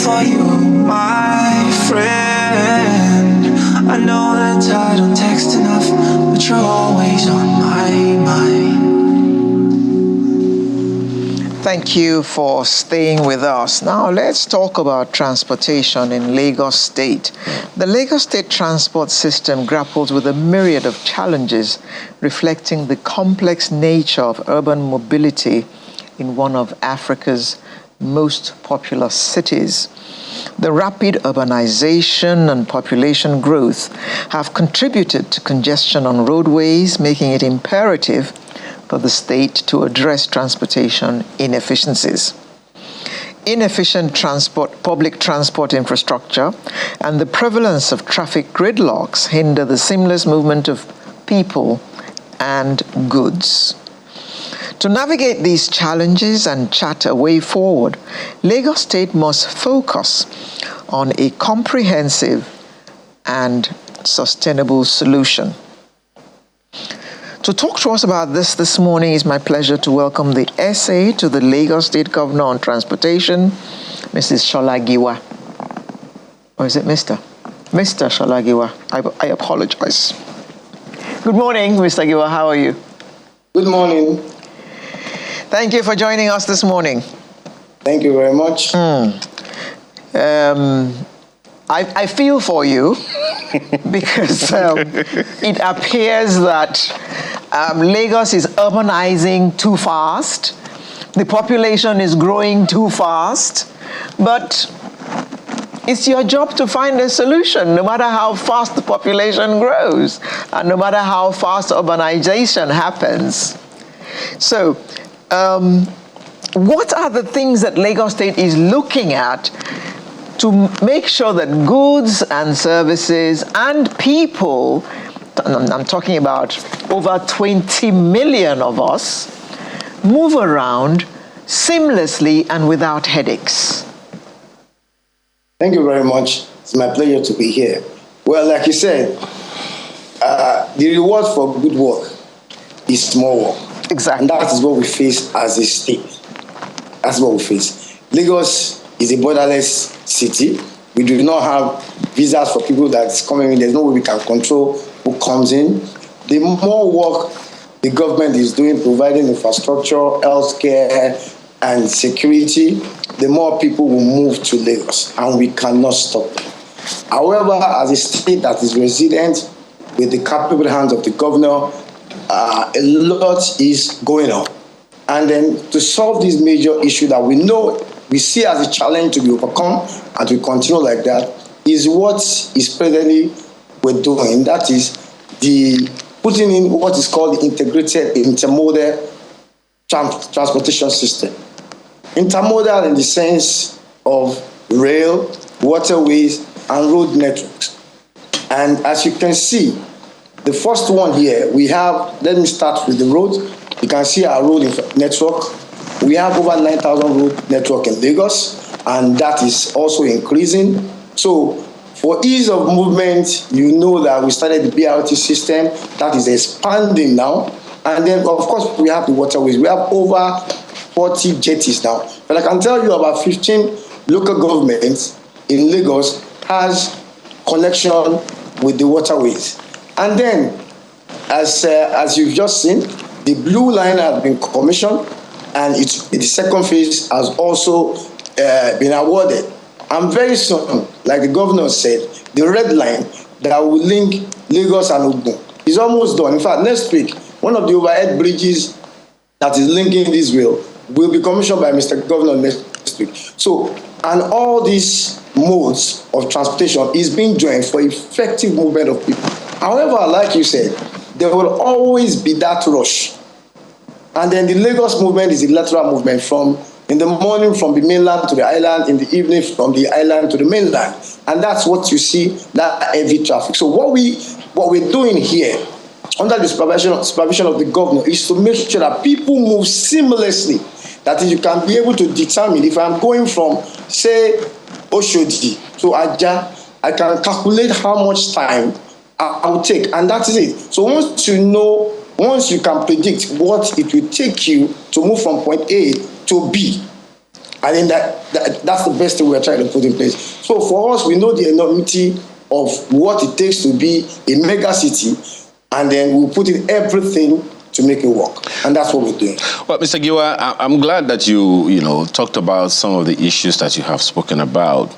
for you, my friend. I know that I don't text enough, but you're always on my mind. Thank you for staying with us. Now let's talk about transportation in Lagos State. The Lagos State transport system grapples with a myriad of challenges, reflecting the complex nature of urban mobility in one of Africa's most populous cities. The rapid urbanization and population growth have contributed to congestion on roadways, making it imperative for the state to address transportation inefficiencies. Inefficient public transport infrastructure and the prevalence of traffic gridlocks hinder the seamless movement of people and goods. To navigate these challenges and chart a way forward, Lagos State must focus on a comprehensive and sustainable solution. To talk to us about this morning, it's my pleasure to welcome the SA to the Lagos State Governor on Transportation, Mrs. Shola Giwa. Or is it Mr.? Mr. Shola Giwa. I apologize. Good morning, Mr. Giwa. How are you? Good morning. Thank you for joining us this morning. Thank you very much. I feel for you because it appears that Lagos is urbanizing too fast. The population is growing too fast. But it's your job to find a solution, no matter how fast the population grows and no matter how fast urbanization happens. So, what are the things that Lagos State is looking at to make sure that goods and services and people, I'm talking about over 20 million of us, move around seamlessly and without headaches? Thank you very much. It's my pleasure to be here. Well, like you said, the reward for good work is small work. Exactly. And that is what we face as a state. That's what we face. Lagos is a borderless city. We do not have visas for people that's coming in. There's no way we can control who comes in. The more work the government is doing, providing infrastructure, healthcare, and security, the more people will move to Lagos, and we cannot stop them. However, as a state that is resilient with the capable hands of the governor, a lot is going on. And then to solve this major issue that we know, we see as a challenge to be overcome and to continue like that, is what is presently we're doing. That is the putting in what is called the integrated intermodal transportation system. Intermodal in the sense of rail, waterways, and road networks. And as you can see, the first one here, we have, let me start with the road. You can see our road network. We have over 9,000 road network in Lagos, and that is also increasing. So for ease of movement, you know that we started the BRT system that is expanding now. And then, of course, we have the waterways. We have over 40 jetties now. But I can tell you about 15 local governments in Lagos has connection with the waterways. And then, as you've just seen, the blue line has been commissioned, and the second phase has also been awarded. And very soon, like the governor said, the red line that will link Lagos and Ogun is almost done. In fact, next week, one of the overhead bridges that is linking this rail will be commissioned by Mr. Governor next week. So, and all these modes of transportation is being joined for effective movement of people. However, like you said, there will always be that rush. And then the Lagos movement is a lateral movement from in the morning from the mainland to the island, in the evening from the island to the mainland. And that's what you see, that heavy traffic. So what we're doing here, under the supervision of the governor, is to make sure that people move seamlessly. That is, you can be able to determine if I'm going from, say, Oshodi to Aja, I can calculate how much time I'll take, and that is it. So once you can predict what it will take you to move from point A to B, I think that's the best thing we're trying to put in place. So for us, we know the enormity of what it takes to be a mega city, and then we'll put in everything to make it work. And that's what we're doing. Well, Mr. Giwa, I'm glad that you talked about some of the issues that you have spoken about,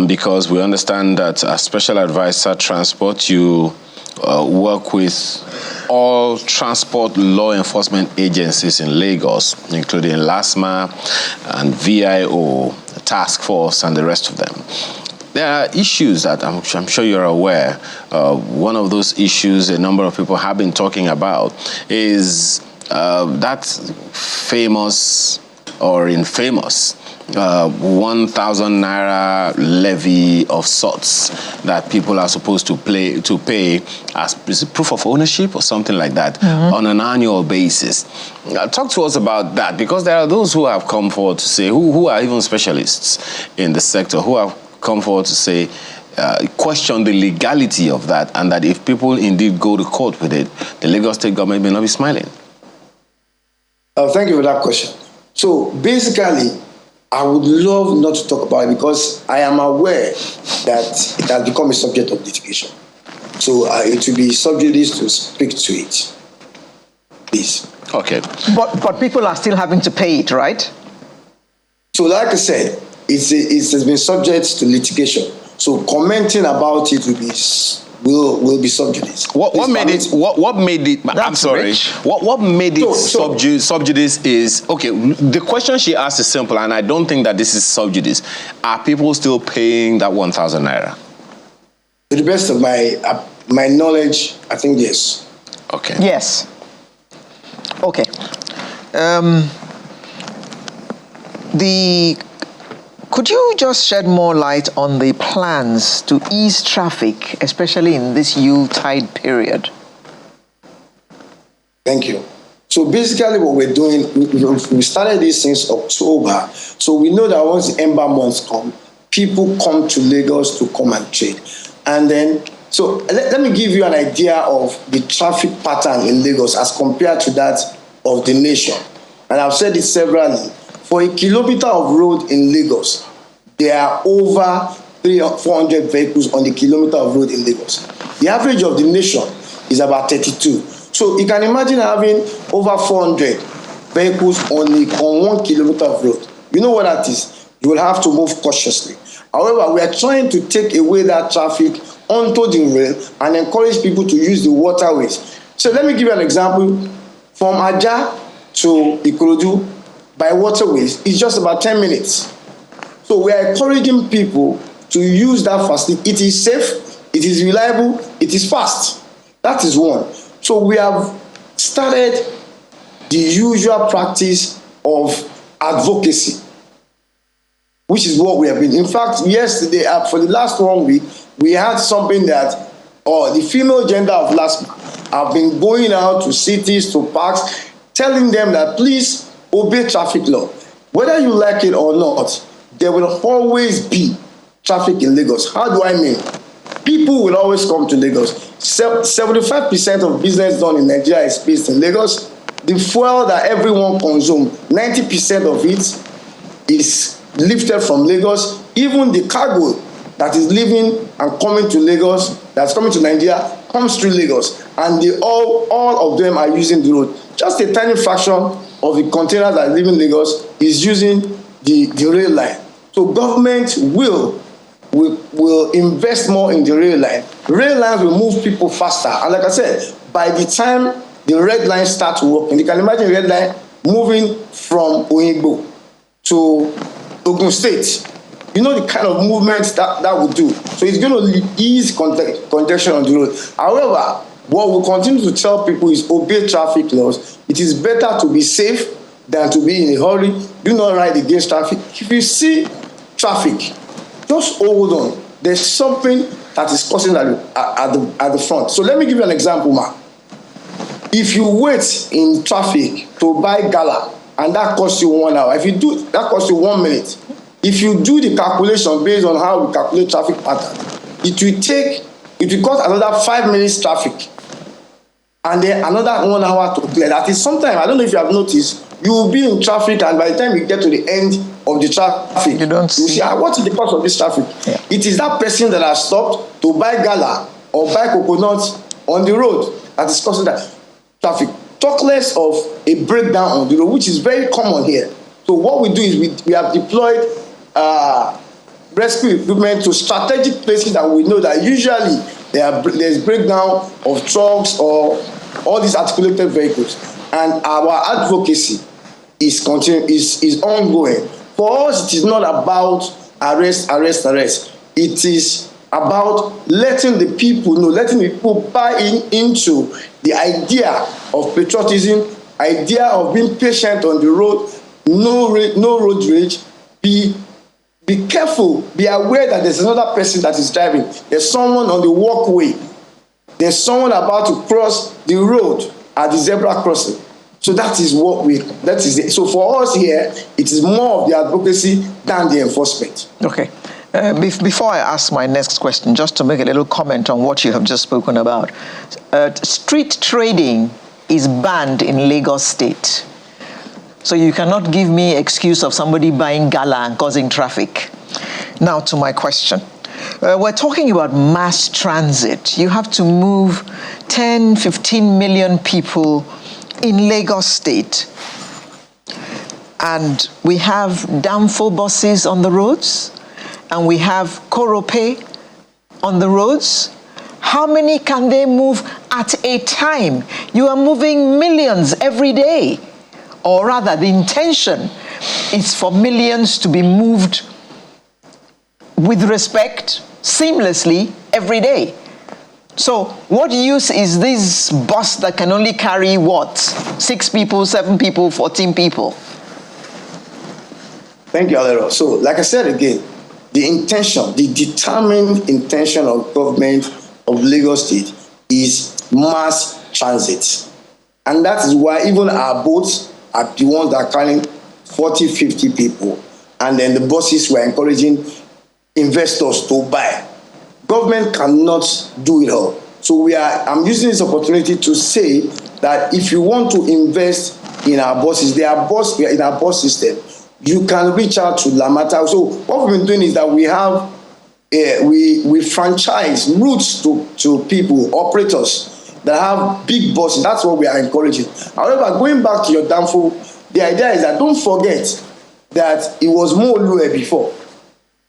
because we understand that as Special Advisor Transport, you work with all transport law enforcement agencies in Lagos, including LASMA and VIO, Task Force, and the rest of them. There are issues that I'm sure you're aware. One of those issues a number of people have been talking about is that famous or infamous 1,000 naira levy of sorts that people are supposed to pay as is it proof of ownership or something like that on an annual basis. Talk to us about that, because there are those who have come forward to say, who are even specialists in the sector, who have come forward to say, question the legality of that, and that if people indeed go to court with it, the Lagos state government may not be smiling. Thank you for that question. So basically, I would love not to talk about it because I am aware that it has become a subject of litigation. So it will be subject to speak to it. Please. Okay. But people are still having to pay it, right? So like I said, it has been subject to litigation. So commenting about it will be subjudice. What made it? I'm sorry. Rich. What made it subjudice is okay. The question she asked is simple, and I don't think that this is subjudice. Are people still paying that 1,000 naira? To the best of my knowledge, I think yes. Okay. Yes. Okay. Could you just shed more light on the plans to ease traffic, especially in this Yuletide period? Thank you. So basically what we're doing, we started this since October. So we know that once the Ember months come, people come to Lagos to come and trade. And then, so let me give you an idea of the traffic pattern in Lagos as compared to that of the nation. And I've said it severally. For a kilometer of road in Lagos, there are over 400 vehicles on the kilometer of road in Lagos. The average of the nation is about 32. So you can imagine having over 400 vehicles on 1 kilometer of road. You know what that is? You will have to move cautiously. However, we are trying to take away that traffic onto the rail and encourage people to use the waterways. So let me give you an example. From Aja to Ikorodu, by waterways, it's just about 10 minutes. So we are encouraging people to use that facility. It is safe, it is reliable, it is fast. That is one. So we have started the usual practice of advocacy, which is what we have been. In fact, yesterday, for the last 1 week, we had something that the female gender of LASMA have been going out to cities, to parks, telling them that please obey traffic law. Whether you like it or not, there will always be traffic in Lagos. How do I mean? People will always come to Lagos. 75% of business done in Nigeria is based in Lagos. The fuel that everyone consumes, 90% of it is lifted from Lagos. Even the cargo that is leaving and coming to Lagos, that's coming to Nigeria, comes through Lagos. And all of them are using the road. Just a tiny fraction of the containers that are leaving Lagos is using the rail line. So government will invest more in the rail line. Rail lines will move people faster. And like I said, by the time the red line starts working, you can imagine the red line moving from Oyingbo to Ogun State. You know the kind of movements that would do. So it's going to ease congestion on the road. However, what we continue to tell people is obey traffic laws. It is better to be safe than to be in a hurry. Do not ride against traffic. If you see traffic, just hold on. There's something that is causing at the front. So let me give you an example, ma. If you wait in traffic to buy gala and that costs you 1 hour, if you do, that costs you 1 minute. If you do the calculation based on how we calculate traffic pattern, it will cost another 5 minutes traffic and then another 1 hour to clear. That is sometimes, I don't know if you have noticed, You will be in traffic, and by the time you get to the end of the traffic, You don't see. see, what is the cause of this traffic? Yeah. It is that person that has stopped to buy gala or buy coconuts on the road that is causing that traffic. Talk less of a breakdown on the road, which is very common here. So what we do is we have deployed rescue equipment to strategic places that we know that usually there's breakdown of trucks or all these articulated vehicles, and our advocacy is ongoing. For us, it is not about arrest. It is about letting the people know, letting the people buy into the idea of patriotism, idea of being patient on the road, no road rage. Be careful, be aware that there's another person that is driving. There's someone on the walkway. There's someone about to cross the road at the zebra crossing. So that is it. So for us here, it is more of the advocacy than the enforcement. Okay. Before I ask my next question, just to make a little comment on what you have just spoken about, street trading is banned in Lagos State. So you cannot give me excuse of somebody buying gala and causing traffic. Now to my question. We're talking about mass transit. You have to move 10, 15 million people in Lagos State. And we have Danfo buses on the roads, and we have Korope on the roads. How many can they move at a time? You are moving millions every day. Or rather, the intention is for millions to be moved with respect, seamlessly, every day. So what use is this bus that can only carry what? 6 people, 7 people, 14 people? Thank you, Alero. So, like I said again, the intention, the determined intention of government of Lagos State is mass transit. And that is why even our boats are the ones that are carrying 40, 50 people. And then the buses were encouraging investors to buy. Government cannot do it all. So I'm using this opportunity to say that if you want to invest in our buses, in our bus system, you can reach out to Lamata. So what we've been doing is that we have we franchise routes to people, operators that have big buses. That's what we are encouraging. However, going back to your Danfo, the idea is that don't forget that it was more lower before.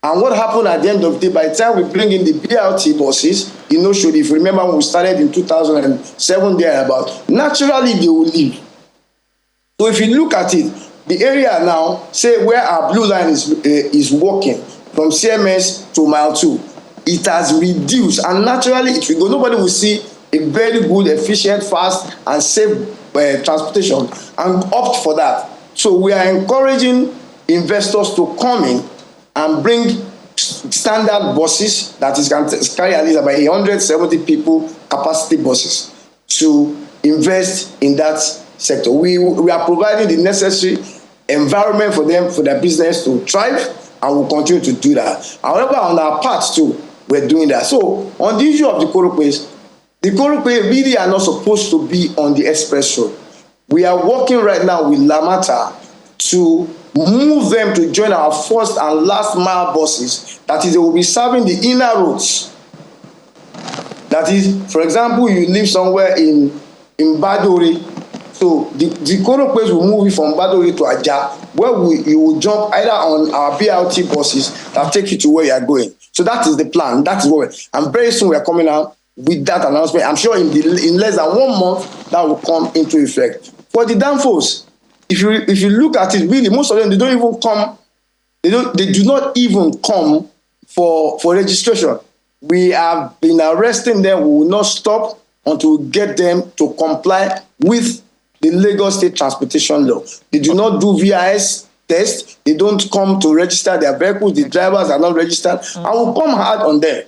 And what happened at the end of the day, by the time we bring in the BLT buses, if you remember when we started in 2007 there about, naturally they will leave. So if you look at it, the area now, say where our blue line is walking from CMS to mile 2, it has reduced, and naturally it will go. Nobody will see a very good, efficient, fast, and safe transportation and opt for that. So we are encouraging investors to come in and bring standard buses that is can carry at least about 170 people capacity buses to invest in that sector. We are providing the necessary environment for them, for their business to thrive, and we'll continue to do that. However, on our part too, we're doing that. So on the issue of the Korope really are not supposed to be on the express road. We are working right now with Lamata to move them to join our first and last mile buses. That is, they will be serving the inner roads. That is, for example, you live somewhere in Badore, so the Koropes will move you from Badore to Aja, where you will jump either on our BLT buses that take you to where you are going. So that is the plan. That is what and very soon we are coming out with that announcement. I'm sure in less than 1 month that will come into effect. For the Danfos, if you look at it, really, most of them, they don't even come. They do not even come for registration. We have been arresting them. We will not stop until we get them to comply with the Lagos State Transportation Law. They do not do VIS tests. They don't come to register their vehicles. The drivers are not registered. And we'll come hard on them.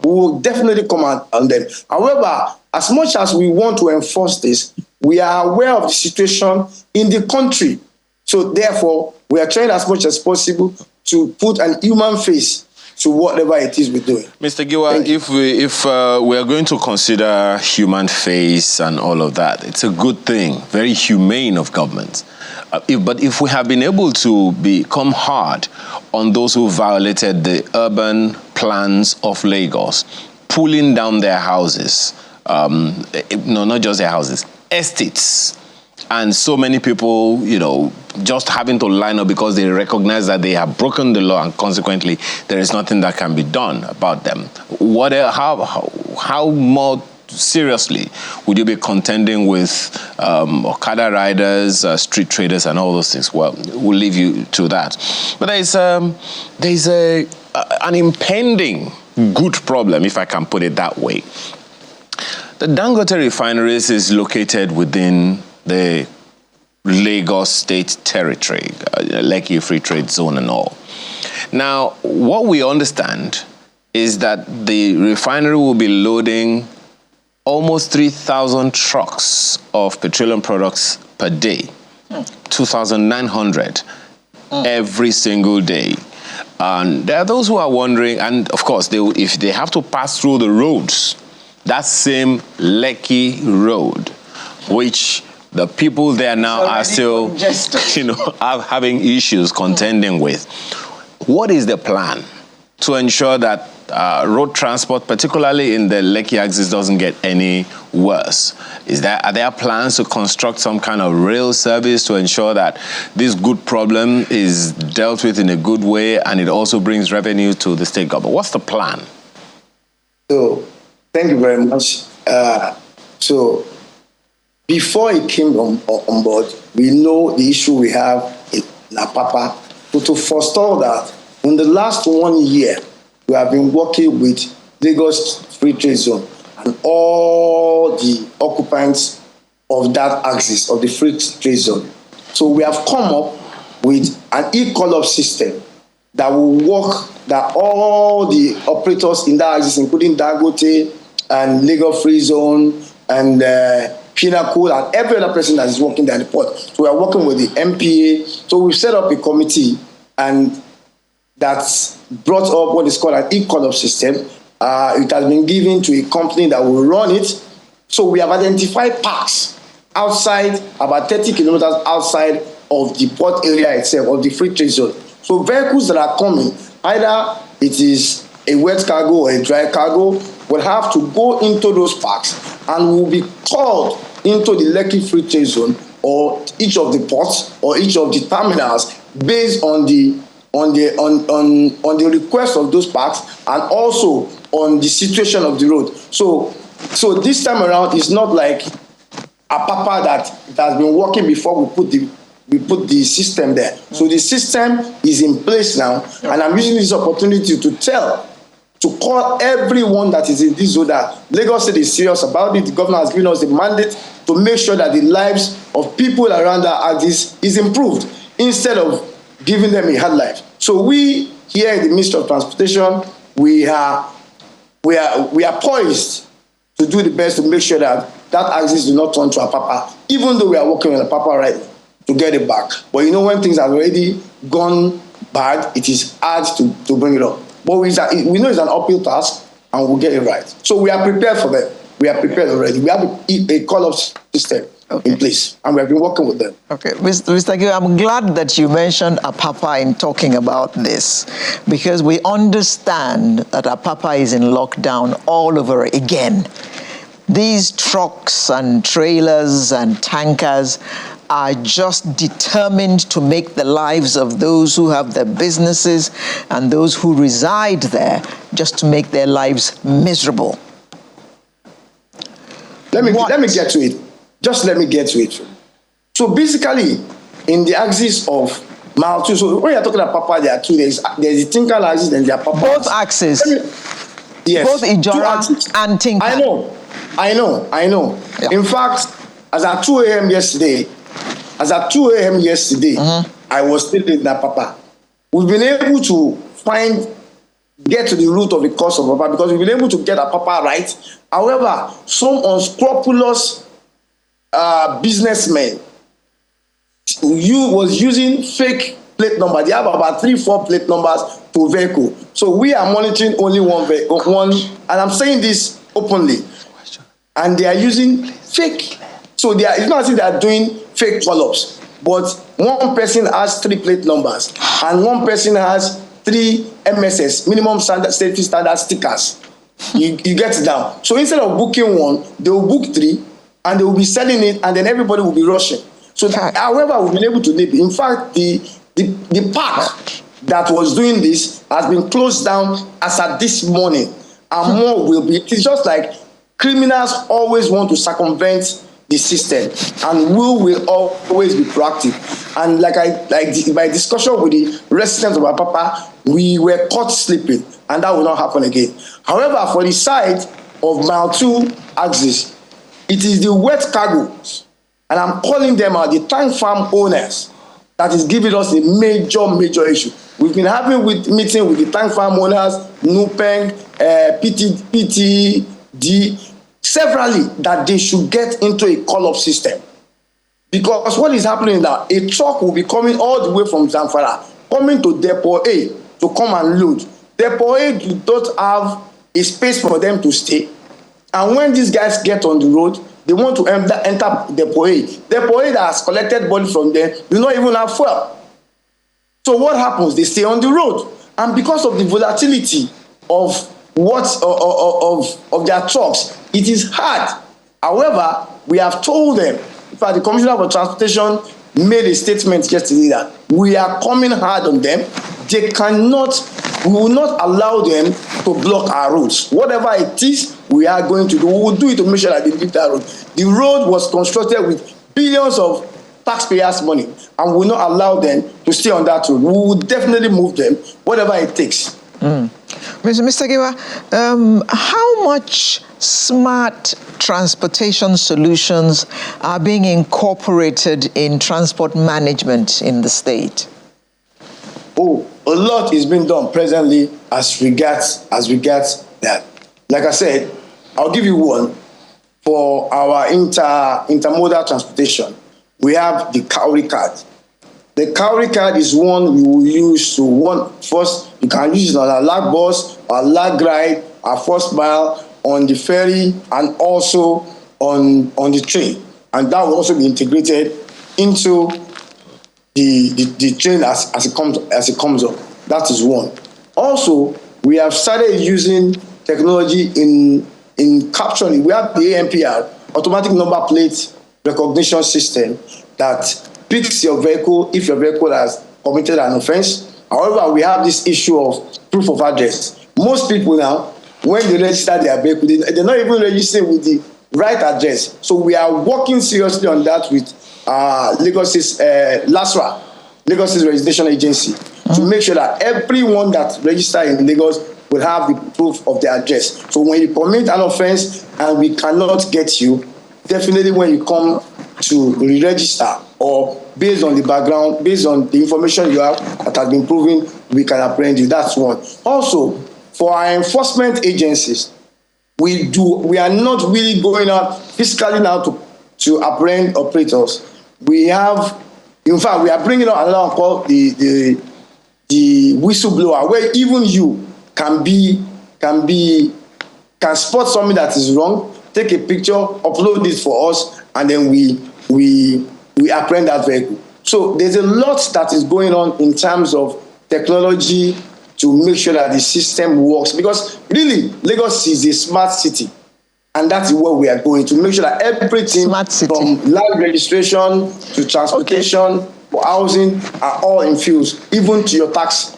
We will definitely come on them. However, as much as we want to enforce this, we are aware of the situation in the country. So therefore, we are trying as much as possible to put an human face to whatever it is we're doing. Mr. Giwa, if we are going to consider human face and all of that, it's a good thing, very humane of government. But if we have been able to become hard on those who violated the urban plans of Lagos, pulling down their houses, no, not just their houses, estates, and so many people, just having to line up because they recognize that they have broken the law and consequently there is nothing that can be done about them. How more seriously would you be contending with Okada riders, street traders, and all those things? Well, we'll leave you to that. But there's an impending good problem, if I can put it that way. The Dangote refineries is located within the Lagos State Territory, Lekki Free Trade Zone and all. Now, what we understand is that the refinery will be loading almost 3,000 trucks of petroleum products per day, 2,900 every single day. And there are those who are wondering, and of course, if they have to pass through the roads, that same Lekki road, which the people there now are still, having issues contending with. What is the plan to ensure that road transport, particularly in the Lekki axis, doesn't get any worse? Are there plans to construct some kind of rail service to ensure that this good problem is dealt with in a good way and it also brings revenue to the state government? What's the plan? So, thank you very much. Before it came on board, we know the issue we have in Apapa. So to forestall that, in the last 1 year, we have been working with Lagos Free Trade Zone and all the occupants of that axis, of the Free Trade Zone. So we have come up with an e-call-up system that will work, that all the operators in that axis, including Dangote and Lagos Free Zone and Pinnacle and every other person that is working there in the port. So we are working with the MPA. So we've set up a committee and that's brought up what is called an e-call-up system. It has been given to a company that will run it. So we have identified parks outside, about 30 kilometers outside of the port area itself, of the Free Trade Zone. So vehicles that are coming, either it is a wet cargo or a dry cargo, will have to go into those parks and will be called into the Lekki Free Trade Zone or each of the ports or each of the terminals based on the request of those parks and also on the situation of the road. So this time around, it's not like Apapa that has been working before we put the system there. So the system is in place now, and I'm using this opportunity to call everyone that is in this zone that Lagos State is serious about it. The governor has given us the mandate to make sure that the lives of people around that axis is improved instead of giving them a hard life. So we here in the Ministry of Transportation, we are poised to do the best to make sure that axis do not turn to Apapa, even though we are working on Apapa right now to get it back. But when things have already gone bad, it is hard to bring it up. But we know it's an uphill task, and we'll get it right. So we are prepared for that. We are prepared already. We have a call-up system in place, and we have been working with them. Okay, Mr. Giwa, I'm glad that you mentioned Apapa in talking about this, because we understand that Apapa is in lockdown all over again. These trucks and trailers and tankers are just determined to make the lives of those who have their businesses and those who reside there, just to make their lives miserable. Let me get to it. Just let me get to it. So basically, in the axis of Mile 2, so when you're talking about Apapa, there are two. There's the Tinker axis and the Apapa. Both axes. Yes. Both Ijora and Tinker. I know. Yeah. In fact, as at 2 a.m. yesterday, I was still in Apapa. We've been able to get to the root of the cause of Apapa because we've been able to get Apapa right. However, some unscrupulous businessmen was using fake plate numbers. They have about 3-4 plate numbers to to vehicle. So we are monitoring only one, and I'm saying this openly. And they are using fake. So it's not as if they are doing fake call-ups, but one person has 3 plate numbers, and one person has 3 MSS, minimum safety standard stickers. You get it down. So instead of booking one, they will book 3, and they will be selling it, and then everybody will be rushing. So, however, we've been able to live. In fact, the park that was doing this has been closed down as at this morning, and more will be. It's just like criminals always want to circumvent the system, and we will always be proactive. And my discussion with the residents of Apapa, we were caught sleeping, and that will not happen again. However, for the side of Mile 2 axis, it is the wet cargoes, and I'm calling them out, the tank farm owners, that is giving us a major issue. We've been having meeting with the tank farm owners, NUPENG, PTD, severally, that they should get into a call-up system. Because what is happening now, a truck will be coming all the way from Zamfara, coming to Depot A to come and load. Depot A do not have a space for them to stay. And when these guys get on the road, they want to enter Depot A. Depot A that has collected body from them do not even have fuel. So what happens? They stay on the road. And because of the volatility of their trucks, it is hard. However, we have told them, in fact, the Commissioner for Transportation made a statement yesterday that we are coming hard on them. We will not allow them to block our roads. Whatever it is, we are going to do. We will do it to make sure that they leave that road. The road was constructed with billions of taxpayers' money, and we will not allow them to stay on that road. We will definitely move them, whatever it takes. Mr. Giwa, how much smart transportation solutions are being incorporated in transport management in the state? Oh, a lot is being done presently as regards that. Like I said, I'll give you one. For our intermodal transportation, we have the Cowrie card. The Cowrie card is one you will use first. You can use it on a lag bus, or lag ride, a first mile, on the ferry, and also on the train. And that will also be integrated into the train as it comes up. That is one. Also, we have started using technology in capturing. We have the ANPR, automatic number plate recognition system, that picks your vehicle if your vehicle has committed an offense. However, we have this issue of proof of address. Most people now, when they register their vehicle, they're not even registering with the right address. So we are working seriously on that with Lagos's LASRA, Lagos's registration agency, to make sure that everyone that registers in Lagos will have the proof of their address. So when you commit an offense and we cannot get you, definitely when you come to re-register, or based on the background, based on the information you have that has been proven, we can apprehend you. That's one. Also, for our enforcement agencies, we are not really going out physically now to apprehend operators. We have, in fact, we are bringing out another one called the whistleblower, where even you can spot something that is wrong, take a picture, upload it for us, and then we apprehend that vehicle. So there's a lot that is going on in terms of technology to make sure that the system works, because really Lagos is a smart city, and that's where we are going to make sure that everything from land registration to transportation, for housing, are all infused, even to your tax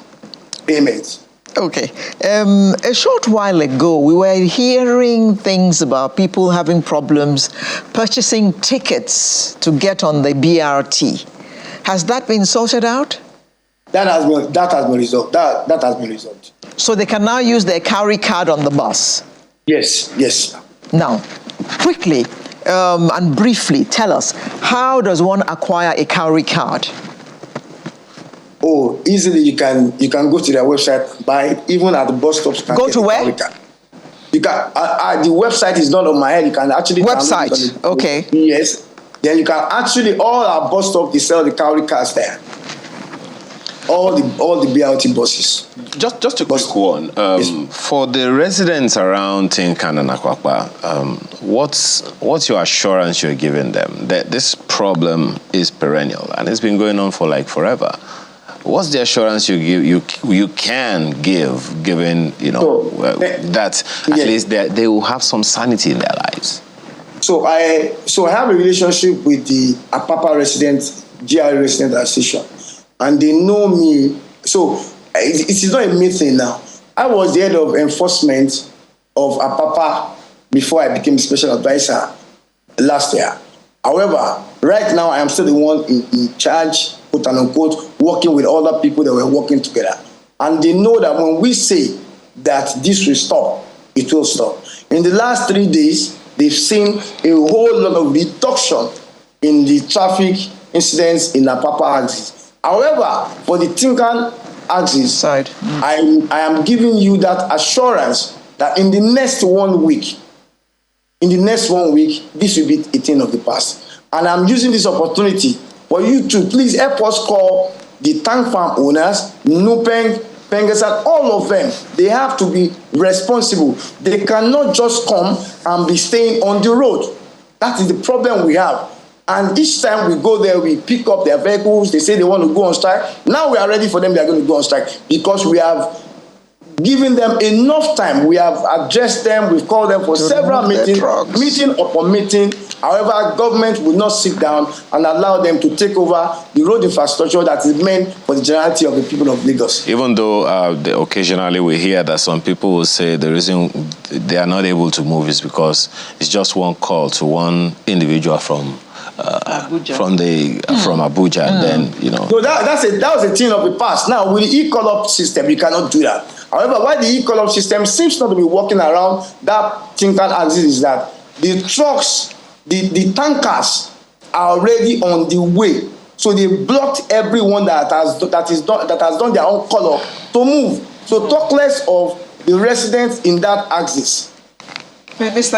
payments. Okay. A short while ago, we were hearing things about people having problems purchasing tickets to get on the BRT. Has that been sorted out? That has been resolved. That has been resolved. So they can now use their Cowrie card on the bus? Yes. Now, quickly and briefly, tell us, how does one acquire a Cowrie card? Oh, easily you can go to their website, buy it, even at the bus stops. Go to where? You can. The website is not on my head. You can actually website. Okay. Yes. Then you can actually, all our bus stops, they sell the Cowrie cards there. all the BRT buses. Just a quick one. For the residents around Tinkan and Akwakwa, what's your assurance you're giving them that this problem is perennial and it's been going on for like forever? What's the assurance you can give, given that at least they will have some sanity in their lives? So I have a relationship with the Apapa resident, GRA resident association, and they know me. So it is not a meeting now. I was the head of enforcement of Apapa before I became special advisor last year. However, right now I am still the one in charge, quote unquote, working with other people that were working together. And they know that when we say that this will stop, it will stop. In the last 3 days, they've seen a whole lot of reduction in the traffic incidents in Apapa axis. However, for the Tinkan axis side, I am giving you that assurance that in the next 1 week, this will be a thing of the past. And I'm using this opportunity for you to please help us call the tank farm owners, Nupeng, Pengesan, all of them. They have to be responsible. They cannot just come and be staying on the road. That is the problem we have. And each time we go there, we pick up their vehicles. They say they want to go on strike. Now we are ready for them. They are going to go on strike because we have given them enough time. We have addressed them. We've called them for several meetings, meeting upon meeting. However, government will not sit down and allow them to take over the road infrastructure that is meant for the generality of the people of Lagos. Even though occasionally we hear that some people will say the reason they are not able to move is because it's just one call to one individual from Abuja. From Abuja, and then So that was a thing of the past. Now with the e-call-up system, you cannot do that. However, why the e-call-up system seems not to be working around that Tinkan axis is that the trucks, the tankers are already on the way. So they blocked everyone that has done their own call-up to move. So talk less of the residents in that axis.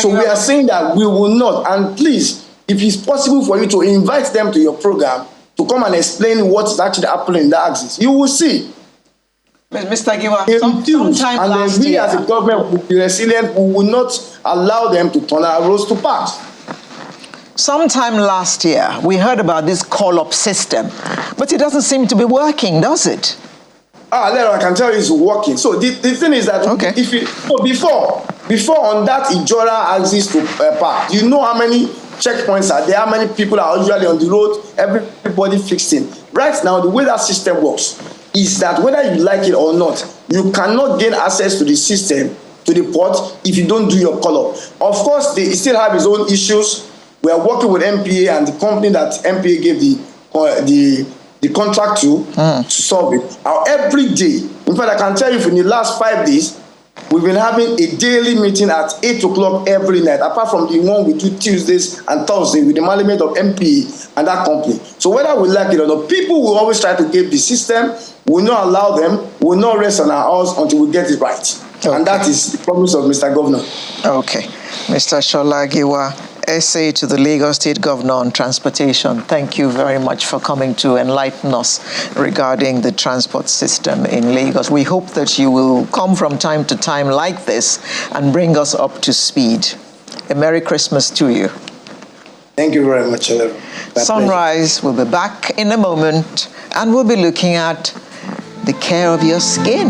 So we are saying that we will not. And please, if it's possible for you to invite them to your program to come and explain what is actually happening in that axis, you will see. Mr. Giwa, sometime and last year, we as a government will be resilient. We will not allow them to turn our roads to parks. Sometime last year, we heard about this call-up system, but it doesn't seem to be working, does it? I can tell you it's working. So the thing is that before on that Ijora axis to park, do you know how many checkpoints are there? How many people are usually on the road? Everybody fixing. Right now, the way that system works is that whether you like it or not, you cannot gain access to the system, to the port, if you don't do your call-up. Of course, they still have its own issues. We are working with MPA and the company that MPA gave the contract to solve it. Every day, in fact, I can tell you in the last 5 days, we've been having a daily meeting at 8 o'clock every night, apart from the one we do Tuesdays and Thursdays with the management of MPA and that company. So whether we like it or not, people will always try to game the system. We will not allow them. We will not rest on our oars until we get it right. Okay. And that is the promise of Mr. Governor. Okay. Mr. Shola Giwa, SA to the Lagos State Governor on Transportation, thank you very much for coming to enlighten us regarding the transport system in Lagos. We hope that you will come from time to time like this and bring us up to speed. A Merry Christmas to you. Thank you very much. Sunrise will be back in a moment, and we'll be looking at the care of your skin.